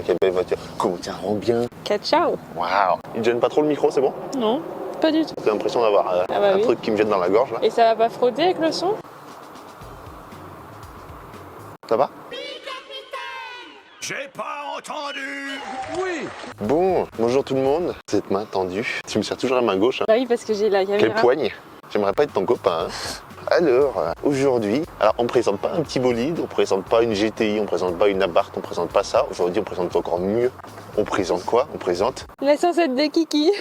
quelle belle voiture. Comment ça rend bien. Ciao. Waouh. Il te gêne pas trop le micro, c'est bon? Non, pas du tout. J'ai l'impression d'avoir un oui. truc qui me gêne dans la gorge là. Et ça va pas frotter avec le son? Ça va? J'ai pas entendu. Oui. Bon, bonjour tout le monde. Cette main tendue. Tu me sers toujours la main gauche. Hein. Bah oui, parce que j'ai la caméra. Quelle poigne. J'aimerais pas être ton copain. Hein. Alors, aujourd'hui, on présente pas un petit bolide, on présente pas une GTI, on présente pas une Abarth, on présente pas ça. Aujourd'hui, on présente encore mieux. On présente quoi? On présente La 107 de Kiki.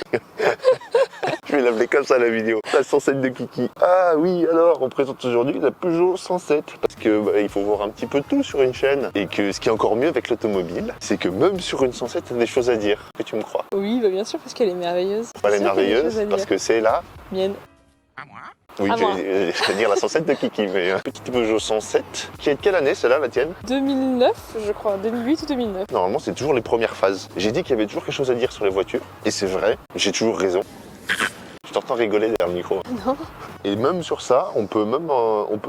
Je vais l'appeler comme ça la vidéo. La 107 de Kiki. Ah oui, alors, on présente aujourd'hui la Peugeot 107. Parce que il faut voir un petit peu tout sur une chaîne. Et que ce qui est encore mieux avec l'automobile, c'est que même sur une 107, il y a des choses à dire. Que tu me crois? Oui, bah bien sûr, parce qu'elle est merveilleuse. Elle est Sûr qu'il y a des merveilleuse choses à parce dire. que c'est la... Mienne. À moi. Oui, À moi. je vais dire la 107 de Kiki, mais petite Peugeot 107. Qui est de quelle année celle-là, la tienne? 2009, je crois. 2008 ou 2009. Normalement, c'est toujours les premières phases. J'ai dit qu'il y avait toujours quelque chose à dire sur les voitures. Et c'est vrai, j'ai toujours raison. Je t'entends rigoler derrière le micro. Non. Et même sur ça, on peut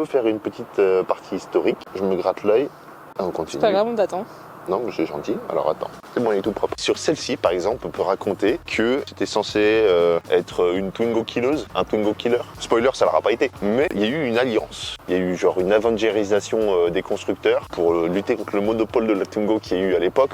faire une petite partie historique. Je me gratte l'œil. Ah, on continue. C'est pas grave, on t'attend. Non, mais c'est gentil. Alors attends, c'est bon, il est tout propre. Sur celle-ci, par exemple, on peut raconter que c'était censé être une Twingo killeuse, un Twingo killer. Spoiler, ça l'aura pas été. Mais il y a eu une alliance. Il y a eu genre une avengérisation des constructeurs pour lutter contre le monopole de la Twingo qu'il y a eu à l'époque.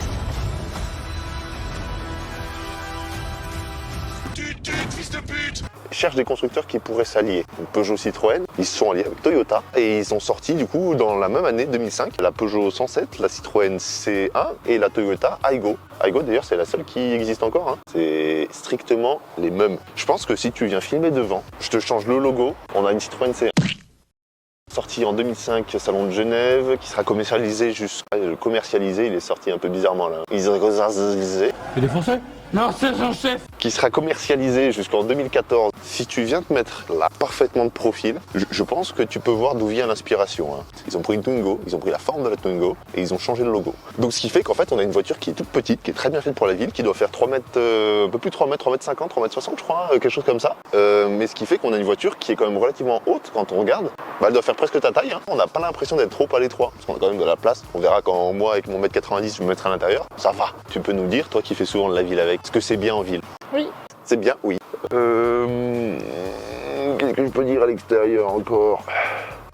Fils de pute. Ils cherchent des constructeurs qui pourraient s'allier. Peugeot Citroën, ils se sont alliés avec Toyota et ils ont sorti du coup dans la même année 2005 la Peugeot 107, la Citroën C1 et la Toyota Aygo. Aygo d'ailleurs c'est la seule qui existe encore, hein. C'est strictement les mêmes. Je pense que si tu viens filmer devant, je te change le logo, on a une Citroën C1. Sorti en 2005, Salon de Genève, qui sera commercialisé il est sorti un peu bizarrement là. Il est français? Non, c'est son chef. Qui sera commercialisé jusqu'en 2014. Si tu viens te mettre là, parfaitement de profil, je pense que tu peux voir d'où vient l'inspiration. Hein. Ils ont pris une Twingo, ils ont pris la forme de la Twingo et ils ont changé le logo. Donc ce qui fait qu'en fait on a une voiture qui est toute petite, qui est très bien faite pour la ville, qui doit faire 3 mètres, un peu plus de 3 mètres, 3 mètres 50, 3 mètres 60 je crois, quelque chose comme ça. Mais ce qui fait qu'on a une voiture qui est quand même relativement haute quand on regarde. Bah, elle doit faire presque ta taille, hein. On n'a pas l'impression d'être trop à l'étroit, parce qu'on a quand même de la place. On verra quand moi avec mon mètre 90 je me mettrai à l'intérieur. Ça va. Tu peux nous dire, toi qui fais souvent de la ville avec, est-ce que c'est bien en ville? Oui. C'est bien, oui. Qu'est-ce que je peux dire à l'extérieur encore?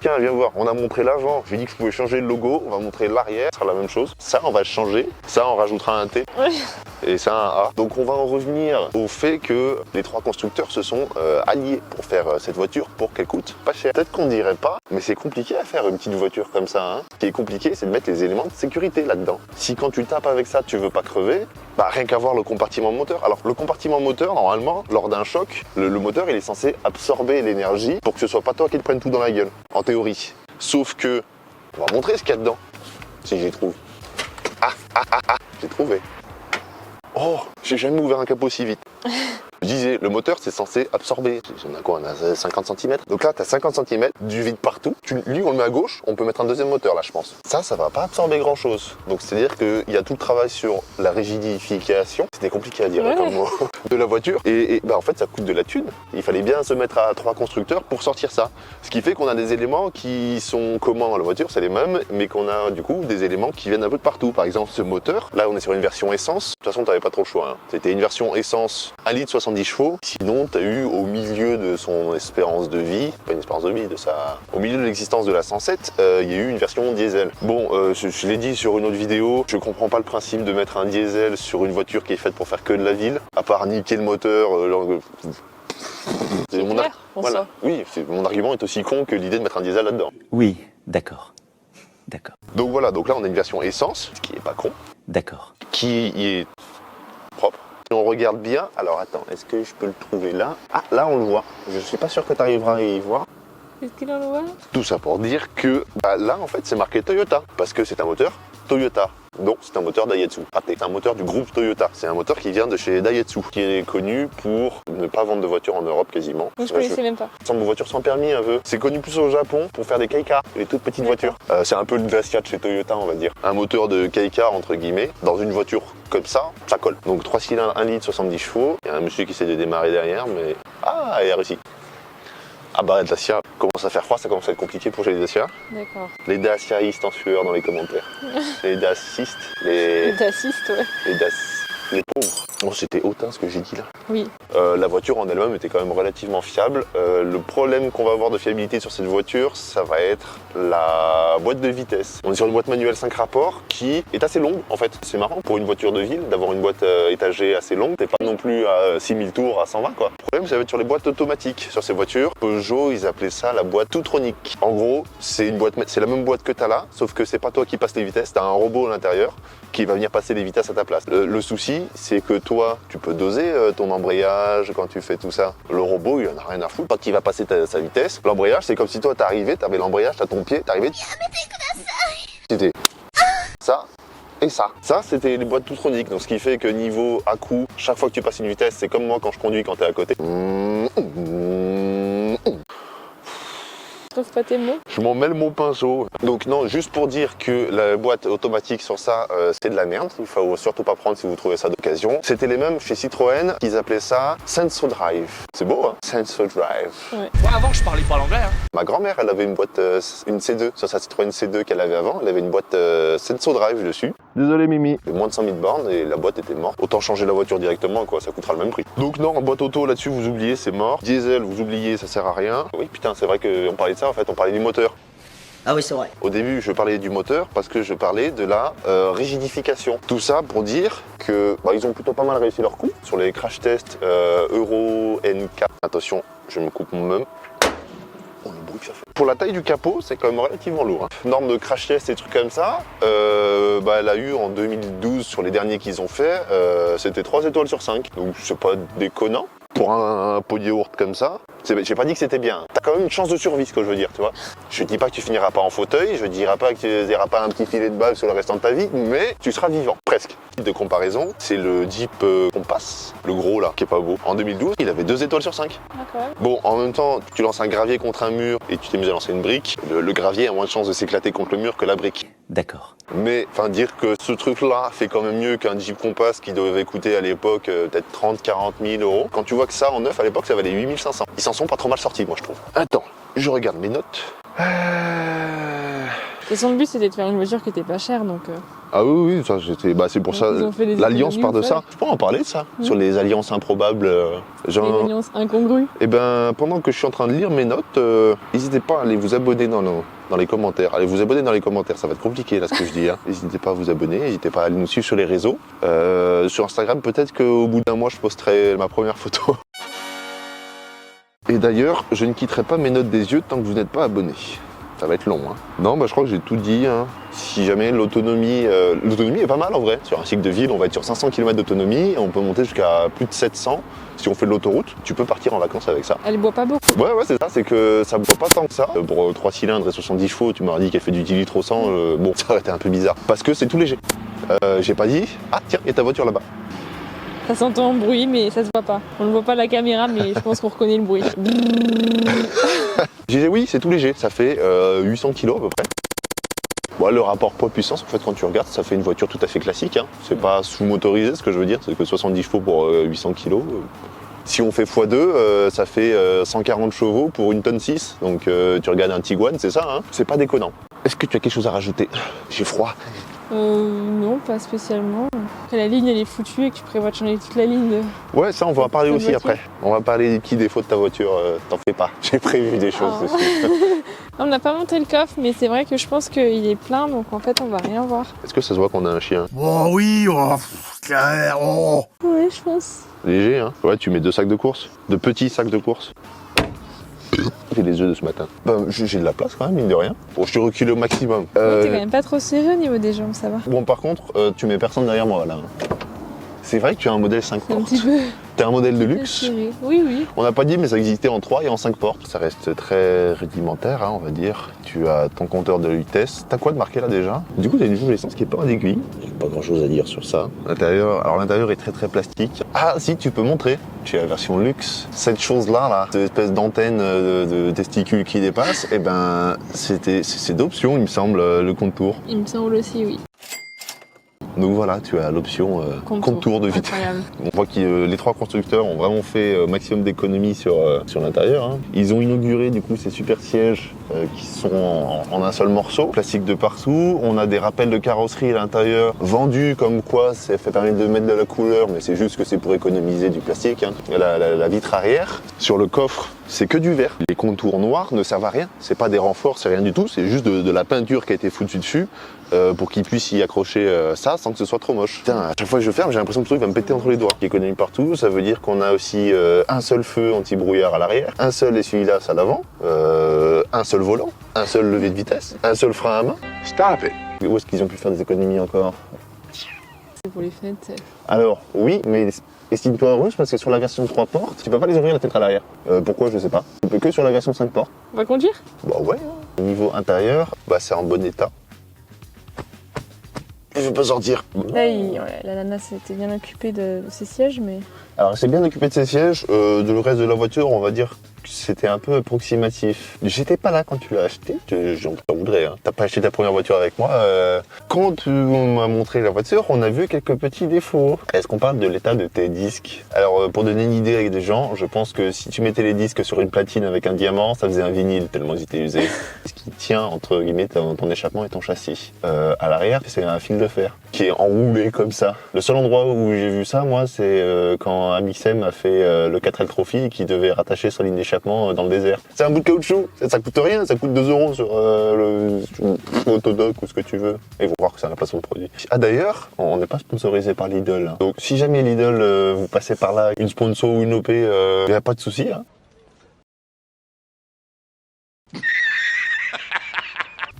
Tiens, viens voir, on a montré l'avant. Je lui ai dit que je pouvais changer le logo, on va montrer l'arrière, ce sera la même chose. Ça, on va le changer. Ça, on rajoutera un T. Oui. Et ça, un A. Donc, on va en revenir au fait que les trois constructeurs se sont alliés pour faire cette voiture pour qu'elle coûte pas cher. Peut-être qu'on dirait pas, mais c'est compliqué à faire une petite voiture comme ça. Hein. Ce qui est compliqué, c'est de mettre les éléments de sécurité là-dedans. Si quand tu tapes avec ça, tu veux pas crever, bah rien qu'à voir le compartiment moteur. Alors, le compartiment moteur, normalement, lors d'un choc, le moteur, il est censé absorber l'énergie pour que ce soit pas toi qui te prenne tout dans la gueule. En théorie. Sauf que, on va montrer ce qu'il y a dedans. Si j'y trouve. J'ai trouvé. Oh, j'ai jamais ouvert un capot si vite. Je disais, le moteur, c'est censé absorber. On a quoi? On a 50 cm. Donc là, tu as 50 cm, du vide partout. Lui, on le met à gauche, on peut mettre un deuxième moteur, là, je pense. Ça va pas absorber grand-chose. Donc, c'est-à-dire qu'il y a tout le travail sur la rigidification. C'était compliqué à dire comme mot. De la voiture. Et bah, en fait, ça coûte de la thune. Il fallait bien se mettre à 3 constructeurs pour sortir ça. Ce qui fait qu'on a des éléments qui sont communs à la voiture, c'est les mêmes, mais qu'on a du coup des éléments qui viennent un peu de partout. Par exemple, ce moteur, là, on est sur une version essence. De toute façon, t'avais pas trop le choix. Hein. C'était une version essence 1 litre 70 chevaux. Sinon, tu as eu au milieu de son espérance de vie, pas une espérance de vie, au milieu de l'existence de la 107, il y a eu une version diesel. Bon, je l'ai dit sur une autre vidéo, je comprends pas le principe de mettre un diesel sur une voiture qui est faite pour faire que de la ville, à part niquer le moteur. C'est mon clair, voilà. Oui, mon argument est aussi con que l'idée de mettre un diesel là-dedans. Oui, d'accord. D'accord. Donc voilà, donc là on a une version essence, ce qui est pas con, D'accord. qui est propre. Si on regarde bien, alors attends, est-ce que je peux le trouver là? Ah, là on le voit. Je suis pas sûr que tu arriveras à y voir. Est-ce qu'il en le voit? Tout ça pour dire que là en fait c'est marqué Toyota, parce que c'est un moteur Toyota. Non, c'est un moteur Daihatsu. Raté. C'est un moteur du groupe Toyota. C'est un moteur qui vient de chez Daihatsu, qui est connu pour ne pas vendre de voitures en Europe quasiment. Moi, je connaissais même pas. Ça ressemble aux voitures sans permis un peu. C'est connu plus au Japon pour faire des Kei-car, les toutes petites voitures. C'est un peu le Dacia de chez Toyota, on va dire. Un moteur de Kei-car entre guillemets, dans une voiture comme ça colle. Donc 3 cylindres, 1 litre, 70 chevaux. Il y a un monsieur qui essaie de démarrer derrière, mais... Ah, il a réussi. Ah bah Dacia, commence à faire froid, ça commence à être compliqué pour les Dacia. D'accord. Les Daciaistes en sueur dans les commentaires. Les Dacistes, les T'assistes, ouais. les pauvres. Bon, c'était hautain ce que j'ai dit là. Oui. La voiture en elle-même était quand même relativement fiable. Le problème qu'on va avoir de fiabilité sur cette voiture, ça va être la boîte de vitesse. On est sur une boîte manuelle 5 rapports qui est assez longue en fait. C'est marrant pour une voiture de ville d'avoir une boîte étagée assez longue. T'es pas non plus à 6000 tours à 120 quoi. Le problème ça va être sur les boîtes automatiques. Sur ces voitures, Peugeot ils appelaient ça la boîte Toutronic. En gros, c'est la même boîte que t'as là, sauf que c'est pas toi qui passes les vitesses, t'as un robot à l'intérieur qui va venir passer les vitesses à ta place. Le souci, c'est que toi, tu peux doser ton embrayage quand tu fais tout ça. Le robot, il en a rien à foutre. Quand il va passer sa vitesse, l'embrayage, c'est comme si toi, t'arrivais, t'avais l'embrayage, t'as ton pied, t'arrivais. C'était ça et ça. Ça, c'était les boîtes Toutronic. Donc, ce qui fait que niveau à-coup, chaque fois que tu passes une vitesse, c'est comme moi quand je conduis quand t'es à côté. Je trouve pas tes mots. Je m'en mêle mon pinceau. Donc non, juste pour dire que la boîte automatique sur ça, c'est de la merde. Il faut surtout pas prendre si vous trouvez ça d'occasion. C'était les mêmes chez Citroën, qu'ils appelaient ça Senso Drive. C'est beau, hein? Senso Drive. Ouais. Moi, avant, je parlais pas l'anglais. Hein. Ma grand-mère, elle avait une boîte, une C2. Sur sa Citroën C2 qu'elle avait avant, elle avait une boîte Senso Drive dessus. Désolé Mimi. Moins de 100 000 bornes et la boîte était morte. Autant changer la voiture directement, quoi. Ça coûtera le même prix. Donc non, en boîte auto, là-dessus, vous oubliez, c'est mort. Diesel, vous oubliez, ça sert à rien. Oui, putain, c'est vrai qu'on parlait de ça, en fait. On parlait du moteur. Ah oui, c'est vrai. Au début, je parlais du moteur parce que je parlais de la rigidification. Tout ça pour dire que ils ont plutôt pas mal réussi leur coup sur les crash tests Euro N4. Attention, je me coupe mon mum. Oh, le bruit que ça fait. Pour la taille du capot, c'est quand même relativement lourd. Hein. Norme de crash test et trucs comme ça, elle a eu en 2012 sur les derniers qu'ils ont fait, c'était 3 étoiles sur 5. Donc c'est pas déconnant. Pour un pot de yaourt comme ça, j'ai pas dit que c'était bien. T'as quand même une chance de survie, ce que je veux dire, tu vois. Je dis pas que tu finiras pas en fauteuil, je dirai pas que tu n'iras pas un petit filet de balle sur le restant de ta vie, mais tu seras vivant, presque. De comparaison, c'est le Jeep Compass, le gros là, qui est pas beau. En 2012, il avait 2 étoiles sur 5. Ah, quand même. Bon, en même temps, tu lances un gravier contre un mur et tu t'es mis à lancer une brique, le gravier a moins de chances de s'éclater contre le mur que la brique. D'accord. Mais, dire que ce truc-là fait quand même mieux qu'un Jeep Compass qui devait coûter à l'époque peut-être 30-40 000 euros. Quand tu vois que ça, en neuf, à l'époque, ça valait 8 500. Ils s'en sont pas trop mal sortis, moi, je trouve. Attends, je regarde mes notes. Et son but, c'était de faire une voiture qui était pas chère, donc... Ah oui, ça, c'est pour ça. Ils ont fait des L'alliance part de économies, ça. Je peux en parler de ça, sur les alliances improbables. Une alliance incongrue. Eh ben, pendant que je suis en train de lire mes notes, n'hésitez pas à aller vous abonner dans les commentaires. Allez vous abonner dans les commentaires, ça va être compliqué là ce que je dis. Hein. N'hésitez pas à vous abonner, n'hésitez pas à aller nous suivre sur les réseaux. Sur Instagram, peut-être qu'au bout d'un mois, je posterai ma première photo. Et d'ailleurs, je ne quitterai pas mes notes des yeux tant que vous n'êtes pas abonné. Ça va être long. Hein. Non, je crois que j'ai tout dit. Hein. Si jamais l'autonomie est pas mal en vrai. Sur un cycle de ville, on va être sur 500 km d'autonomie. On peut monter jusqu'à plus de 700. Si on fait de l'autoroute, tu peux partir en vacances avec ça. Elle boit pas beaucoup. Ouais, c'est ça. C'est que ça boit pas tant que ça. Pour 3 cylindres et 70 chevaux, tu m'aurais dit qu'elle fait du 10 litres au 100. Bon, ça aurait été un peu bizarre. Parce que c'est tout léger. J'ai pas dit, ah tiens, il y a ta voiture là-bas. Ça s'entend en bruit, mais ça se voit pas. On ne voit pas à la caméra, mais je pense qu'on reconnaît le bruit. J'ai dit oui, c'est tout léger. Ça fait 800 kg à peu près. Ouais, le rapport poids-puissance, en fait, quand tu regardes, ça fait une voiture tout à fait classique. Hein. C'est pas sous-motorisé, ce que je veux dire. C'est que 70 chevaux pour 800 kg. Si on fait x2, ça fait 140 chevaux pour 1 tonne 6. Donc tu regardes un Tiguan, c'est ça. Hein. C'est pas déconnant. Est-ce que tu as quelque chose à rajouter? J'ai froid. Non, pas spécialement. Après, la ligne, elle est foutue et que tu prévois de changer toute la ligne. Ouais, ça, on va en parler Ta aussi voiture. après. On va parler des petits défauts de ta voiture. T'en fais pas. J'ai prévu des choses Ah. dessus. On n'a pas monté le coffre, mais c'est vrai que je pense qu'il est plein, donc en fait, on va rien voir. Est-ce que ça se voit qu'on a un chien? Oh oui, oh. Ouais, je pense. Léger, hein? Ouais, tu mets 2 sacs de course. De petits sacs de course. J'ai les œufs de ce matin. J'ai de la place quand même, mine de rien. Bon, je suis reculé au maximum. T'es quand même pas trop serré au niveau des jambes, ça va. Bon, par contre, tu mets personne derrière moi, là. C'est vrai que tu as un modèle 5 C'est un portes. petit peu T'as un modèle de luxe. serré. Oui, oui. On n'a pas dit, mais ça existait en 3 et en 5 portes. Ça reste très rudimentaire, hein, on va dire. Tu as ton compteur de vitesse. T'as quoi de marqué là déjà? Du coup, t'as une jauge d'essence qui est pas en aiguille. J'ai pas grand chose à dire sur ça. L'intérieur est très très plastique. Ah si, tu peux montrer. Tu as la version luxe. Cette chose-là, cette espèce d'antenne de testicules qui dépasse, eh ben, c'est d'option, il me semble, le contour. Il me semble aussi, oui. Donc voilà, tu as l'option contour de vitesse. Incroyable. On voit que les trois constructeurs ont vraiment fait maximum d'économies sur l'intérieur. Hein. Ils ont inauguré du coup ces super sièges qui sont en un seul morceau, plastique de partout. On a des rappels de carrosserie à l'intérieur vendus comme quoi ça permet de mettre de la couleur, mais c'est juste que c'est pour économiser du plastique. Hein. La vitre arrière, sur le coffre, c'est que du verre. Les contours noirs ne servent à rien. C'est pas des renforts, c'est rien du tout. C'est juste de la peinture qui a été foutue dessus pour qu'ils puissent y accrocher ça sans que ce soit trop moche. Putain, à chaque fois que je ferme, j'ai l'impression que le truc va me péter entre les doigts. Qui économise partout, ça veut dire qu'on a aussi un seul feu anti-brouillard à l'arrière, un seul essuie-glace à l'avant, un seul volant, un seul levier de vitesse, un seul frein à main. Stop it. Où est-ce qu'ils ont pu faire des économies encore? C'est pour les fenêtres. Alors, oui, mais estime-toi heureuse parce que sur la version 3 portes, tu peux pas les ouvrir la tête à l'arrière. Pourquoi, je sais pas. Tu peux que sur la version 5 portes. On va conduire? Bah ouais. Au niveau intérieur, bah c'est en bon état. Je veux pas sortir. Là, la nana s'était bien occupée de ses sièges, mais... Alors, c'est bien occupé de ses sièges. De le reste de la voiture, on va dire que c'était un peu approximatif. J'étais pas là quand tu l'as acheté. J'en voudrais. Hein. T'as pas acheté ta première voiture avec moi. Quand tu m'as montré la voiture, on a vu quelques petits défauts. Est-ce qu'on parle de l'état de tes disques? Alors, pour donner une idée avec des gens, je pense que si tu mettais les disques sur une platine avec un diamant, ça faisait un vinyle tellement ils étaient usés. Ce qui tient, entre guillemets, ton échappement et ton châssis. À l'arrière, c'est un fil de fer qui est enroulé comme ça. Le seul endroit où j'ai vu ça, moi, c'est quand Amixem a fait le 4L Trophy qui devait rattacher sa ligne d'échappement dans le désert. C'est un bout de caoutchouc, ça coûte rien, ça coûte 2 € sur le Autodoc ou ce que tu veux. Et vous voir que c'est un placement de produit. Ah d'ailleurs, on n'est pas sponsorisé par Lidl. Hein. Donc si jamais Lidl, vous passez par là, une sponsor ou une OP, il n'y a pas de souci. Hein.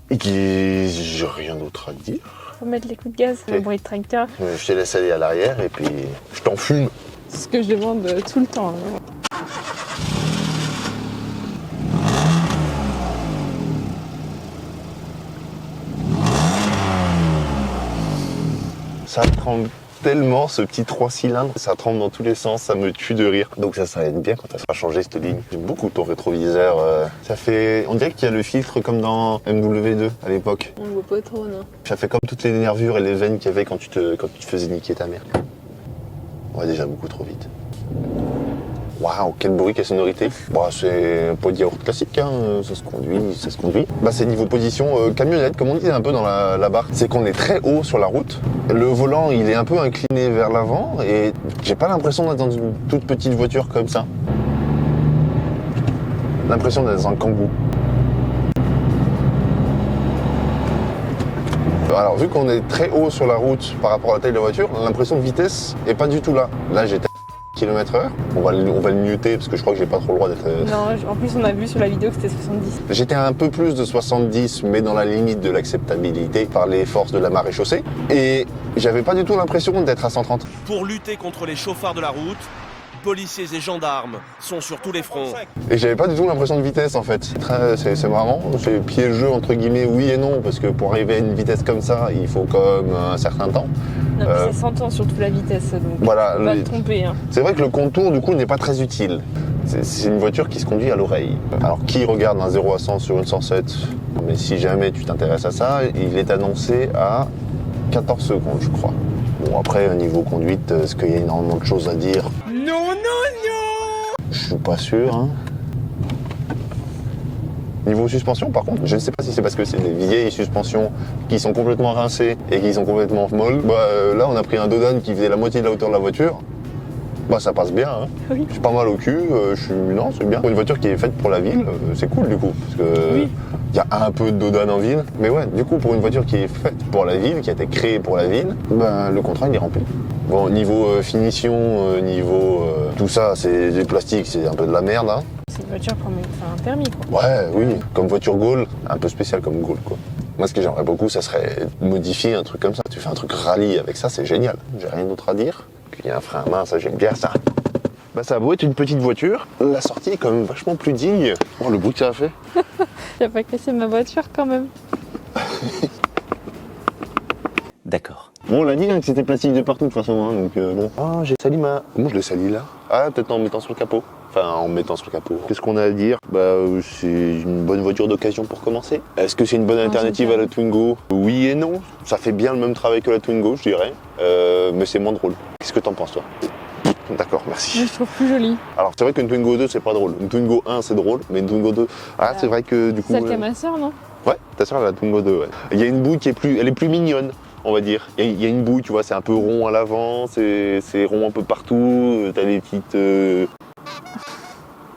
Et j'ai rien d'autre à dire. Faut mettre les coups de gaz, le bruit de tracteur. Je te laisse aller à l'arrière et puis je t'en fume. C'est ce que je demande tout le temps. Hein. Ça tremble tellement ce petit 3 cylindres, ça tremble dans tous les sens, ça me tue de rire. Donc ça aide bien quand ça sera changé cette ligne. J'aime beaucoup ton rétroviseur. Ça fait, on dirait qu'il y a le filtre comme dans MW2 à l'époque. On le voit pas trop, non. Ça fait comme toutes les nervures et les veines qu'il y avait quand tu te faisais niquer ta mère. On va déjà beaucoup trop vite. Waouh, quel bruit, quelle sonorité. Bah, c'est un pot de yaourt classique, hein. Ça se conduit. Bah, c'est niveau position camionnette, comme on disait un peu dans la barre. C'est qu'on est très haut sur la route. Le volant, il est un peu incliné vers l'avant et j'ai pas l'impression d'être dans une toute petite voiture comme ça. L'impression d'être dans un Kangoo. Alors, vu qu'on est très haut sur la route par rapport à la taille de la voiture, l'impression de vitesse est pas du tout là. Là, j'étais km/h. On va le muter parce que je crois que j'ai pas trop le droit d'être... Non, en plus on a vu sur la vidéo que c'était 70. J'étais un peu plus de 70, mais dans la limite de l'acceptabilité par les forces de la marée chaussée. Et j'avais pas du tout l'impression d'être à 130. Pour lutter contre les chauffards de la route, policiers et gendarmes sont sur tous les fronts. Et j'avais pas du tout l'impression de vitesse en fait. C'est marrant, c'est piégeux entre guillemets, oui et non, parce que pour arriver à une vitesse comme ça, il faut quand même un certain temps. Non, mais ça s'entend surtout la vitesse, donc voilà, on va te tromper. Hein. C'est vrai que le contour du coup n'est pas très utile. C'est une voiture qui se conduit à l'oreille. Alors qui regarde un 0 à 100 sur une 107? Mais si jamais tu t'intéresses à ça, il est annoncé à 14 secondes je crois. Bon après au niveau conduite, est-ce qu'il y a énormément de choses à dire? Non, non, non. Je suis pas sûr. Hein. Niveau suspension, par contre, je ne sais pas si c'est parce que c'est des vieilles suspensions qui sont complètement rincées et qui sont complètement molles. Bah, là, on a pris un Dodan qui faisait la moitié de la hauteur de la voiture. Bah, ça passe bien. Hein. Oui. Je suis pas mal au cul. Non, c'est bien. Pour une voiture qui est faite pour la ville, c'est cool du coup, parce que oui. Y a un peu de Dodan en ville. Mais ouais, du coup, pour une voiture qui est faite pour la ville, qui a été créée pour la ville, bah, le contrat il est rempli. Bon, niveau finition, niveau tout ça, c'est du plastique, c'est un peu de la merde. Hein. C'est une voiture pour un permis, quoi. Ouais, oui, comme voiture Gaulle, un peu spécial comme Gaulle, quoi. Moi, ce que j'aimerais beaucoup, ça serait modifier un truc comme ça. Tu fais un truc rallye avec ça, c'est génial. J'ai rien d'autre à dire. Qu'il y a un frein à main, ça, j'aime bien ça. Bah, ça a beau être une petite voiture, la sortie est quand même vachement plus digne. Oh, le bruit que ça a fait. Tu vas pas casser ma voiture, quand même. D'accord. Bon, on l'a dit hein, que c'était plastique de partout de toute façon, hein, donc bon. Ah, j'ai sali ma... Comment je l'ai sali là? Ah, peut-être en mettant sur le capot. Enfin, en mettant sur le capot. Qu'est-ce qu'on a à dire? Bah, c'est une bonne voiture d'occasion pour commencer. Est-ce que c'est une bonne alternative à la Twingo? Oui et non. Ça fait bien le même travail que la Twingo, je dirais. Mais c'est moins drôle. Qu'est-ce que t'en penses, toi? D'accord, merci. Moi, je trouve plus jolie. Alors, c'est vrai qu'une Twingo 2, c'est pas drôle. Une Twingo 1, c'est drôle, mais une Twingo 2... Ah, c'est vrai que du coup... Celle qu'a ma soeur, non? Ouais, ta soeur, elle a la Twingo 2, ouais. Il y a une bouille qui est plus... Elle est plus mignonne, on va dire. Il y a une bouille, tu vois, c'est un peu rond à l'avant, c'est rond un peu partout, t'as des petites...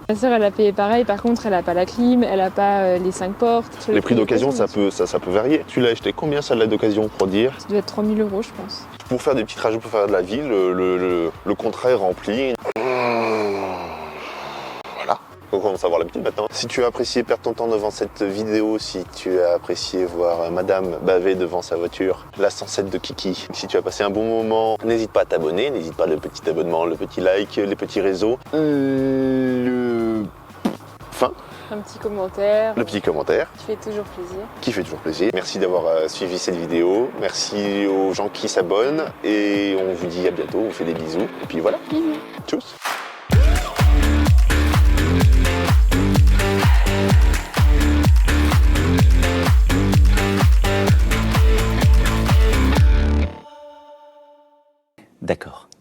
Ma soeur, elle a payé pareil, par contre, elle a pas la clim, elle a pas les 5 portes. Les prix d'occasion, ça peut varier. Tu l'as acheté combien, celle-là d'occasion, pour dire? Ça doit être 3000 €, je pense. Pour faire des petits trajets, pour faire de la ville, le contrat est rempli. Voilà. On commence à avoir l'habitude maintenant. Si tu as apprécié perdre ton temps devant cette vidéo, si tu as apprécié voir Madame baver devant sa voiture, la 107 de Kiki, si tu as passé un bon moment, n'hésite pas à t'abonner, n'hésite pas le petit abonnement, le petit like, les petits réseaux, Un petit commentaire. le petit commentaire Qui fait toujours plaisir. qui fait toujours plaisir. Merci d'avoir suivi cette vidéo, merci aux gens qui s'abonnent et on vous dit à bientôt, on vous fait des bisous et puis voilà, Bisous. tchuss. D'accord.